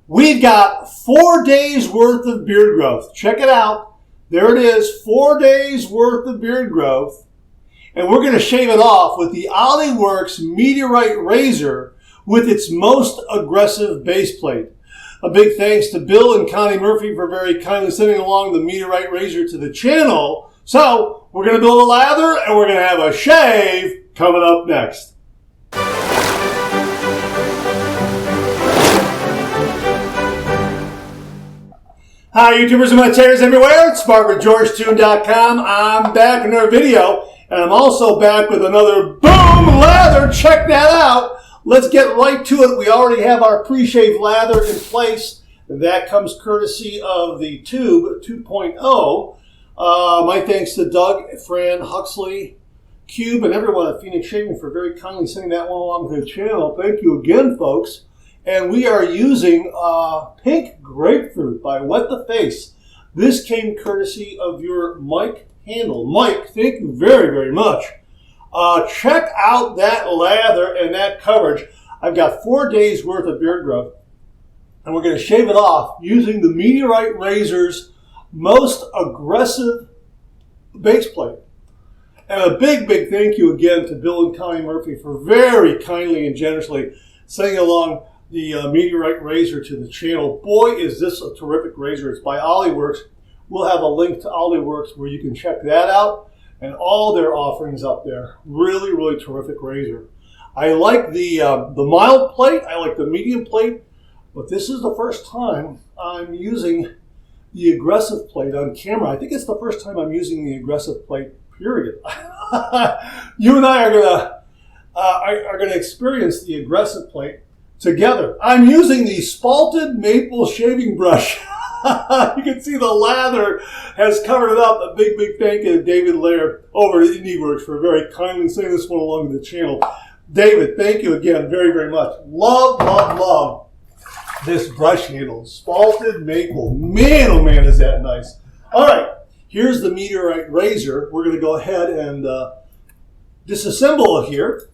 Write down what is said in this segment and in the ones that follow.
We've got 4 days worth of beard growth. Check it out. There it is, 4 days worth of beard growth. And we're going to shave it off with the Oliworks M3TEORITE razor with its most aggressive base plate. A big thanks to Bill and Connie Murphy for very kindly sending along the M3TEORITE razor to the channel. So we're going to build a lather and we're going to have a shave coming up next. Hi YouTubers and my tears everywhere, it's SparkWithGeorgeTune.com. I'm back in another video, and I'm also back with another boom lather. Check that out. Let's get right to it. We already have our pre-shave lather in place. That comes courtesy of the Tube 2.0. My thanks to Doug, Fran, Huxley, Cube, and everyone at Phoenix Shaving for very kindly sending that one along to the channel. Thank you again, folks. And we are using Pink Grapefruit by Wet the Face. This came courtesy of your Mike Handel. Mike, thank you very, very much. Check out that lather and that coverage. I've got 4 days worth of beard growth, and we're going to shave it off using the M3TEORITE razor's most aggressive base plate. And a big, big thank you again to Bill and Connie Murphy for very kindly and generously sending along the M3TEORITE razor to the channel. Boy, is this a terrific razor. It's by Oliworks. We'll have a link to Oliworks where you can check that out and all their offerings up there. Really, really terrific razor. I like the mild plate. I like the medium plate. But this is the first time I'm using the aggressive plate on camera. I think it's the first time I'm using the aggressive plate, period. You and I are gonna experience the aggressive plate together. I'm using the spalted maple shaving brush. You can see the lather has covered it up. A big, big thank you to David Laird over at IndieWorks for very kindly sending this one along to the channel. David, thank you again very, very much. Love, love, love this brush handle. Spalted maple. Man, oh man, is that nice. All right, here's the M3TEORITE razor. We're going to go ahead and disassemble it here.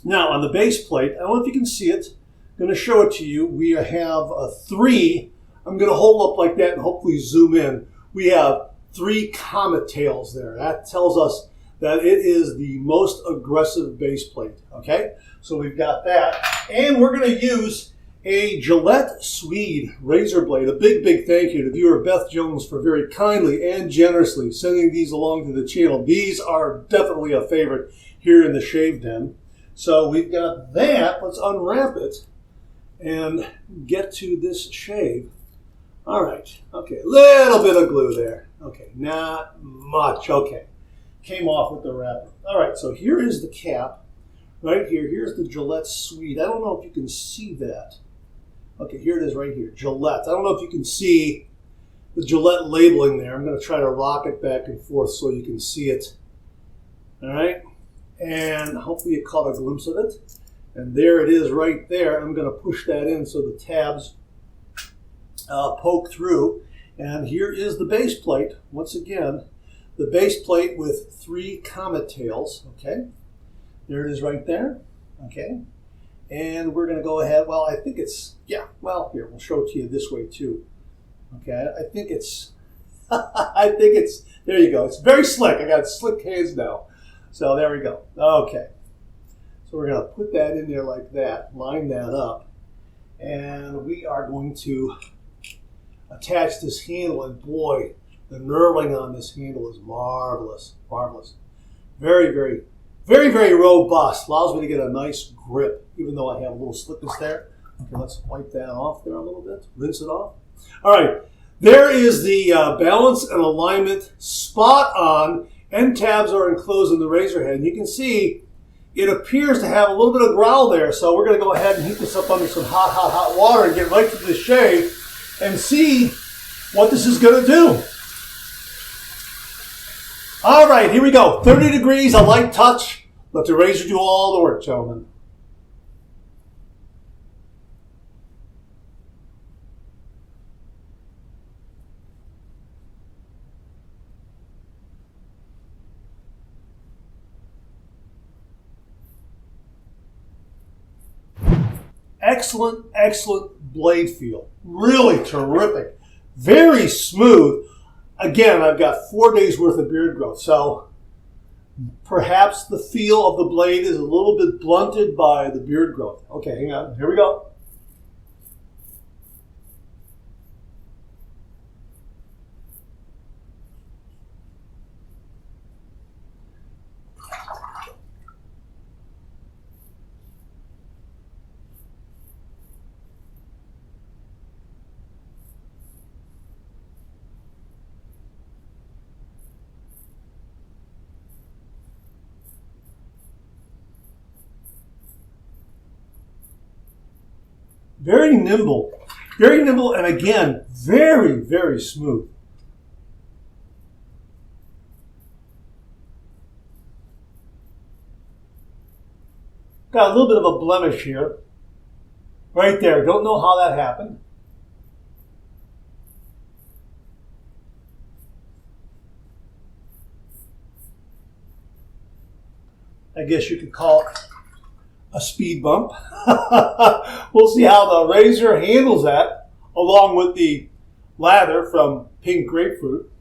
Now, on the base plate, I don't know if you can see it. I'm going to show it to you. We have three. I'm going to hold up like that and hopefully zoom in. We have 3 comet tails there. That tells us that it is the most aggressive base plate. Okay, so we've got that. And we're going to use a Gillette Swede razor blade. A big, big thank you to viewer Beth Jones for very kindly and generously sending these along to the channel. These are definitely a favorite here in the Shave Den. So we've got that. Let's unwrap it and get to this shave. All right. Okay. A little bit of glue there. Okay. Not much. Okay. Came off with the wrapper. All right. So here is the cap. Right here. Here's the Gillette Swede. I don't know if you can see that. Okay. Here it is right here. Gillette. I don't know if you can see the Gillette labeling there. I'm going to try to rock it back and forth so you can see it. All right. And hopefully you caught a glimpse of it. And there it is right there. I'm going to push that in so the tabs poke through. And here is the base plate. Once again, the base plate with 3 comet tails. Okay. There it is right there. Okay. And we're going to go ahead. Well, I think it's, yeah. Well, here, we'll show it to you this way too. Okay. I think it's, there you go. It's very slick. I got slick hands now. So there we go. Okay. So we're going to put that in there like that, line that up, and we are going to attach this handle, and boy, the knurling on this handle is marvelous, marvelous. Very, very, very, very robust. Allows me to get a nice grip, even though I have a little slickness there. Okay, let's wipe that off there a little bit, rinse it off. All right, there is the balance and alignment spot on. End tabs are enclosed in the razor head. And you can see it appears to have a little bit of growl there. So we're going to go ahead and heat this up under some hot, hot, hot water and get right to the shave and see what this is going to do. All right, here we go. 30 degrees, a light touch. Let the razor do all the work, gentlemen. excellent, excellent blade feel. Really terrific. Very smooth. Again, I've got 4 days worth of beard growth, so perhaps the feel of the blade is a little bit blunted by the beard growth. Okay, hang on. Here we go. Very nimble, and again, very, very smooth. Got a little bit of a blemish here, right there. Don't know how that happened. I guess you could call it a speed bump. We'll see how the razor handles that, along with the lather from Pink Grapefruit.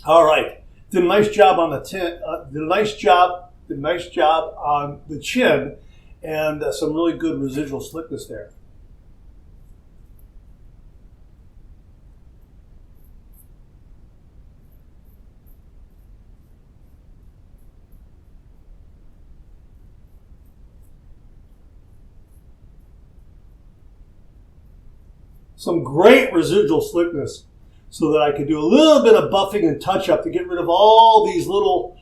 All right. Did a nice job on the nice job on the chin, and some really good residual slickness there. Some great residual slickness, so that I could do a little bit of buffing and touch-up to get rid of all these little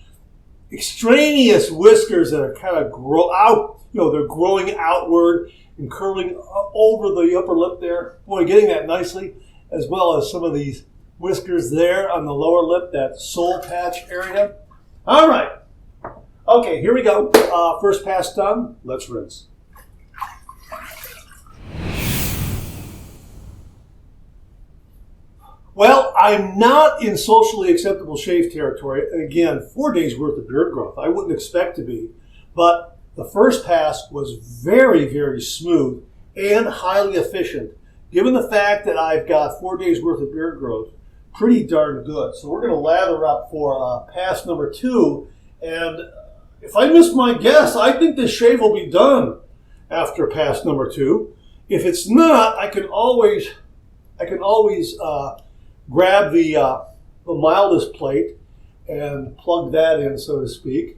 extraneous whiskers that are kind of they're growing outward and curling over the upper lip there. Boy, getting that nicely, as well as some of these whiskers there on the lower lip, that soul patch area. All right. Okay, here we go. First pass done. Let's rinse. Well, I'm not in socially acceptable shave territory. Again, 4 days worth of beard growth. I wouldn't expect to be. But the first pass was very, very smooth and highly efficient. Given the fact that I've got 4 days worth of beard growth, pretty darn good. So we're going to lather up for pass number 2. And if I miss my guess, I think this shave will be done after pass number 2. If it's not, I can always grab the mildest plate and plug that in, so to speak,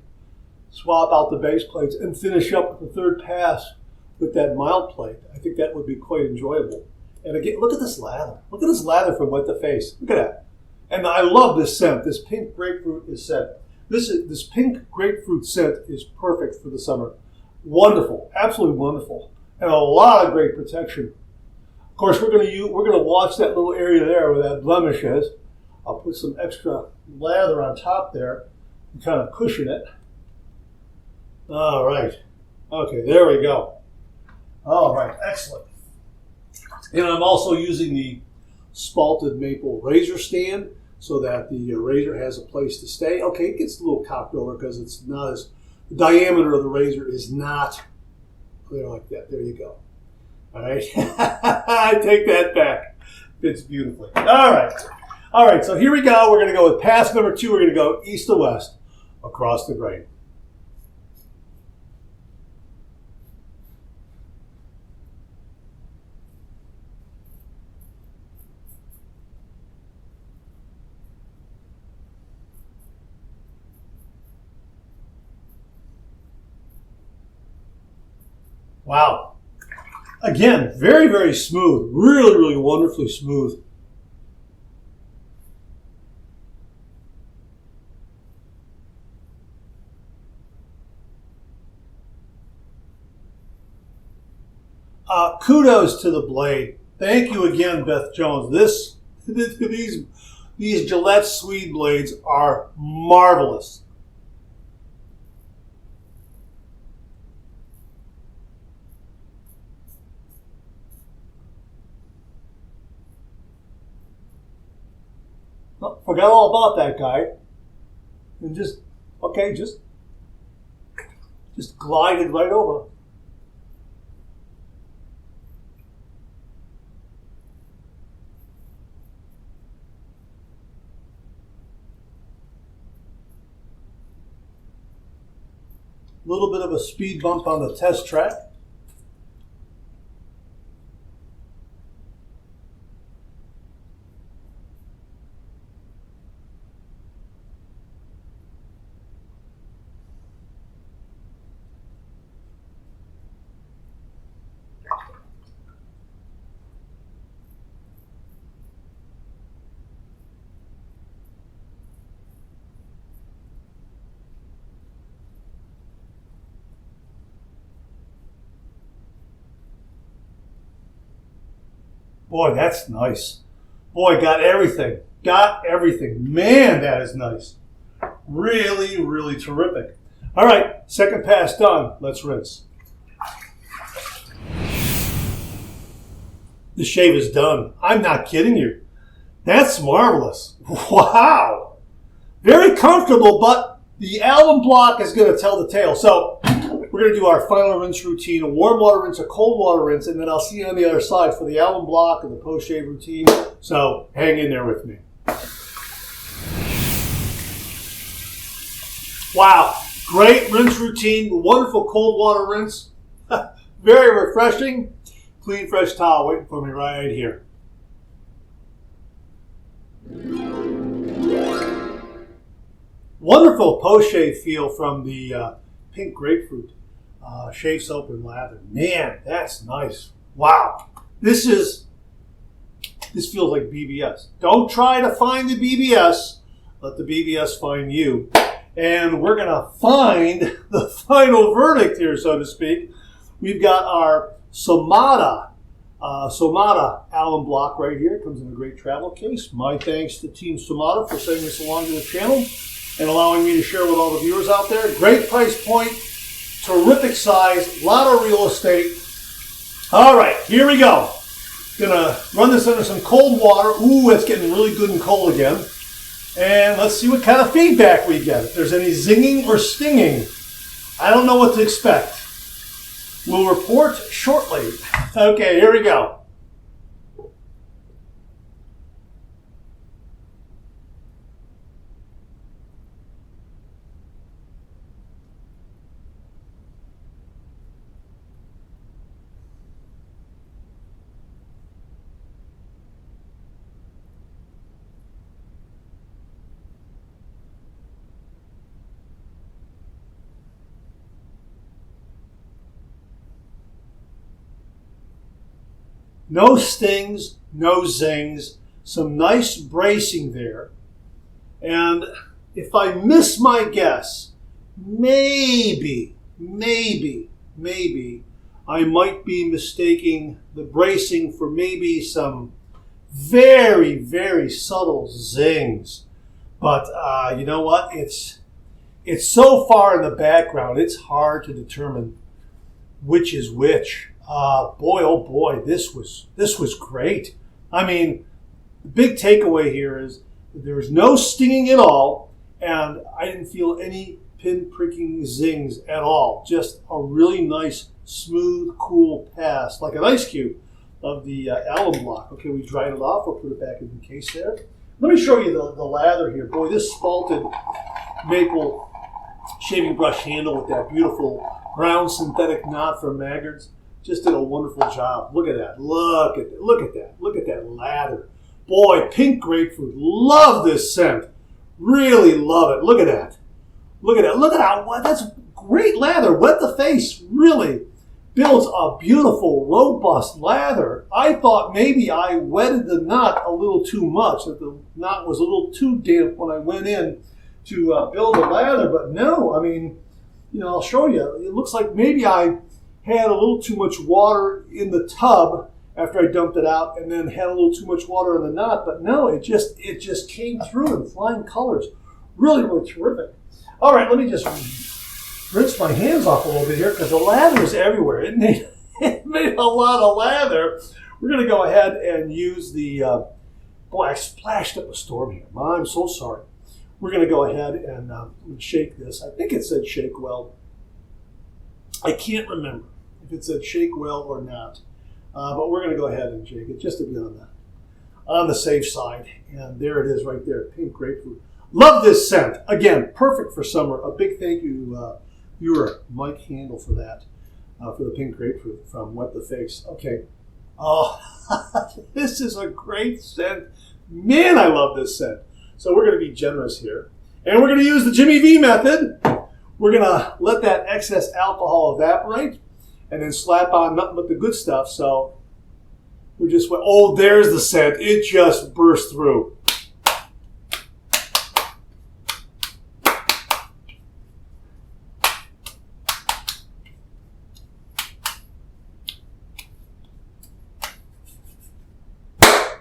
swap out the base plates, and finish up the third pass with that mild plate. I think that would be quite enjoyable. And again, look at this lather. Look at this lather from Wet to Face. Look at that. And I love this scent. This pink grapefruit is scent. This pink grapefruit scent is perfect for the summer. Wonderful, absolutely wonderful, and a lot of great protection. Of course, we're going to watch that little area there where that blemish is. I'll put some extra lather on top there and kind of cushion it. All right. Okay, there we go. All right, excellent. And I'm also using the spalted maple razor stand so that the razor has a place to stay. Okay, it gets a little cocked over because it's not as, the diameter of the razor is not clear like that. There you go. All right, I take that back. Fits beautifully. All right, so here we go. We're going to go with pass number 2. We're going to go east to west across the grain. Wow. Again, very, very smooth. Really, really wonderfully smooth. Kudos to the blade. Thank you again, Beth Jones. These Gillette Swede blades are marvelous. Oh, forgot all about that guy. And just glided right over. A little bit of a speed bump on the test track. Boy, that's nice. Boy, got everything. Got everything. Man, that is nice. Really, really terrific. All right, second pass done. Let's rinse. The shave is done. I'm not kidding you. That's marvelous. Wow. Very comfortable, but the alum block is going to tell the tale. So we're going to do our final rinse routine, a warm water rinse, a cold water rinse, and then I'll see you on the other side for the alum block and the post-shave routine. So hang in there with me. Wow, great rinse routine, wonderful cold water rinse. Very refreshing. Clean, fresh towel waiting for me right here. Wonderful post-shave feel from the pink grapefruit shave soap and lather. Man, that's nice. Wow. This feels like BBS. Don't try to find the BBS. Let the BBS find you. And we're going to find the final verdict here, so to speak. We've got our Somata alum block right here. It comes in a great travel case. My thanks to Team Somata for sending this along to the channel and allowing me to share with all the viewers out there. Great price point, terrific size, a lot of real estate. All right, here we go. Gonna run this under some cold water. Ooh, it's getting really good and cold again. And let's see what kind of feedback we get. If there's any zinging or stinging, I don't know what to expect. We'll report shortly. Okay, here we go. No stings, no zings, some nice bracing there. And if I miss my guess, maybe, I might be mistaking the bracing for maybe some very, very subtle zings. But you know what? It's so far in the background, it's hard to determine which is which. Boy, oh boy, this was great. I mean, the big takeaway here is there was no stinging at all, and I didn't feel any pin-pricking zings at all. Just a really nice, smooth, cool pass, like an ice cube of the alum block. Okay, we dried it off. We'll put it back in the case there. Let me show you the lather here. Boy, this spalted maple shaving brush handle with that beautiful brown synthetic knot from Maggard's just did a wonderful job. Look at that. Look at that. Look at that lather. Boy, pink grapefruit. Love this scent. Really love it. Look at that. Look at that. Look at how, that's great lather. Wet the face. Really builds a beautiful, robust lather. I thought maybe I wetted the knot a little too much, that the knot was a little too damp when I went in to build the lather. But no, I mean, you know, I'll show you. It looks like maybe I had a little too much water in the tub after I dumped it out, and then had a little too much water in the knot. But no, it just came through in flying colors. Really, really terrific. All right, let me just rinse my hands off a little bit here because the lather is everywhere. It made a lot of lather. We're going to go ahead and use the Boy, I splashed up a storm here. I'm so sorry. We're going to go ahead and shake this. I think it said shake well. I can't remember if it said shake well or not. But we're going to go ahead and shake it just to be on the safe side. And there it is right there, pink grapefruit. Love this scent. Again, perfect for summer. A big thank you, viewer Mike Handel, for that, for the pink grapefruit from Wet the Face. Okay. Oh, this is a great scent. Man, I love this scent. So we're going to be generous here. And we're going to use the Jimmy V method. We're going to let that excess alcohol evaporate and then slap on nothing but the good stuff. So we just went, oh, there's the scent. It just burst through.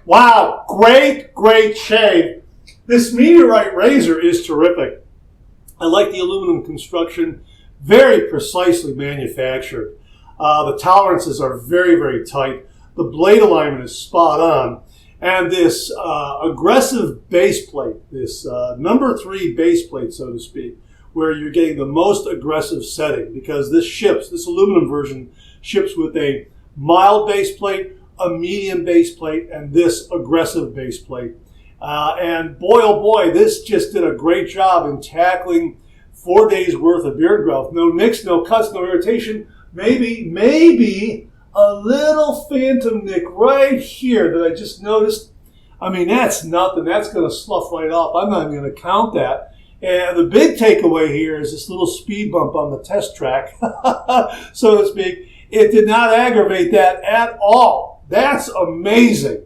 Wow, great shave. This Meteorite razor is terrific. I like the aluminum construction, very precisely manufactured. The tolerances are very tight. The blade alignment is spot on. And this aggressive base plate, this number 3 base plate, so to speak, where you're getting the most aggressive setting, because this aluminum version ships with a mild base plate, a medium base plate, and this aggressive base plate. And boy, oh boy, this just did a great job in tackling 4 days worth of beard growth. No nicks, no cuts, no irritation. Maybe a little phantom nick right here that I just noticed. I mean, that's nothing. That's going to slough right off. I'm not even going to count that. And the big takeaway here is this little speed bump on the test track, so to speak. It did not aggravate that at all. That's amazing,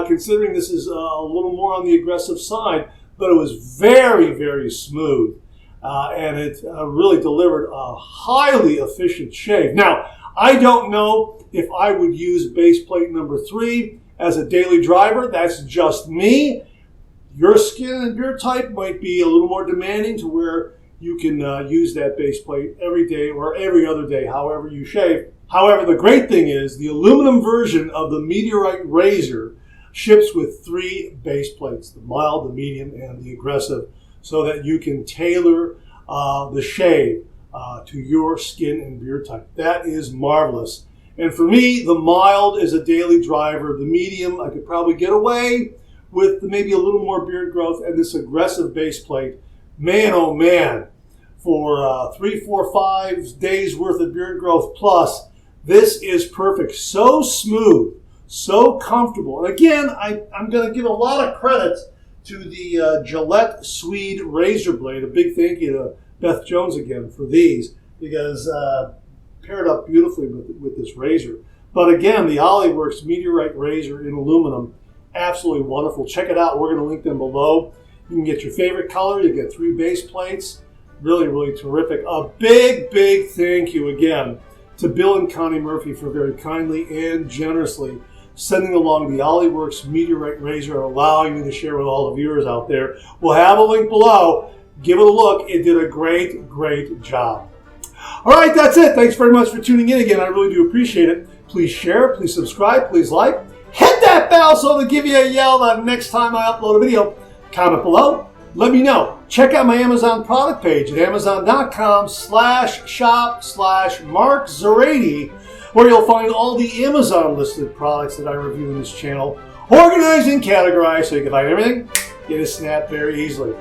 considering this is a little more on the aggressive side, but it was very smooth, and it really delivered a highly efficient shave. Now, I don't know if I would use base plate number 3 as a daily driver. That's just me. Your skin and beard type might be a little more demanding to where you can use that base plate every day or every other day, however you shave. However, the great thing is the aluminum version of the Meteorite razor ships with 3 base plates, the mild, the medium, and the aggressive, so that you can tailor the shave to your skin and beard type. That is marvelous. And for me, the mild is a daily driver. The medium, I could probably get away with maybe a little more beard growth, and this aggressive base plate, man, oh man, for 3, 4, 5 days worth of beard growth plus, this is perfect. So smooth, so comfortable. And again, I'm going to give a lot of credit to the Gillette Swede razor blade. A big thank you to Beth Jones again for these, because paired up beautifully with this razor. But again, the Oliworks Meteorite razor in aluminum, absolutely wonderful. Check it out. We're going to link them below. You can get your favorite color. You get 3 base plates. Really terrific. A big thank you again to Bill and Connie Murphy for very kindly and generously sending along the Oliworks Meteorite razor, allowing me to share with all the viewers out there. We'll have a link below. Give it a look. It did a great job. All right, that's it. Thanks very much for tuning in again. I really do appreciate it. Please share, please subscribe, please like. Hit that bell so to give you a yell the next time I upload a video. Comment below. Let me know. Check out my Amazon product page at amazon.com/shop/MarkZerati, where you'll find all the Amazon listed products that I review in this channel, organized and categorized so you can find everything in a snap very easily.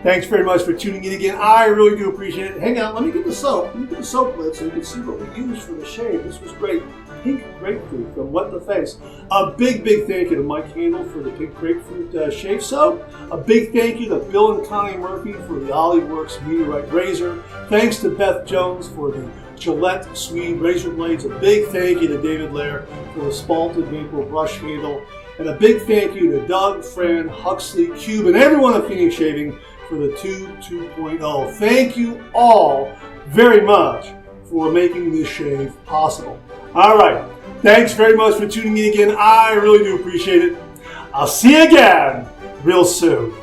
Thanks very much for tuning in again. I really do appreciate it. Hang on, let me get the soap. Let me get the soap lid so you can see what we used for the shave. This was great. Pink grapefruit from Wet the Face. A big thank you to Mike Handel for the pink grapefruit shave soap. A big thank you to Bill and Connie Murphy for the Oliworks Meteorite razor. Thanks to Beth Jones for the Gillette Swede razor blades. A big thank you to David Lair for the spalted maple brush handle. And a big thank you to Doug, Fran, Huxley, Cube, and everyone at Phoenix Shaving for the 2.0. Thank you all very much for making this shave possible. All right. Thanks very much for tuning in again. I really do appreciate it. I'll see you again real soon.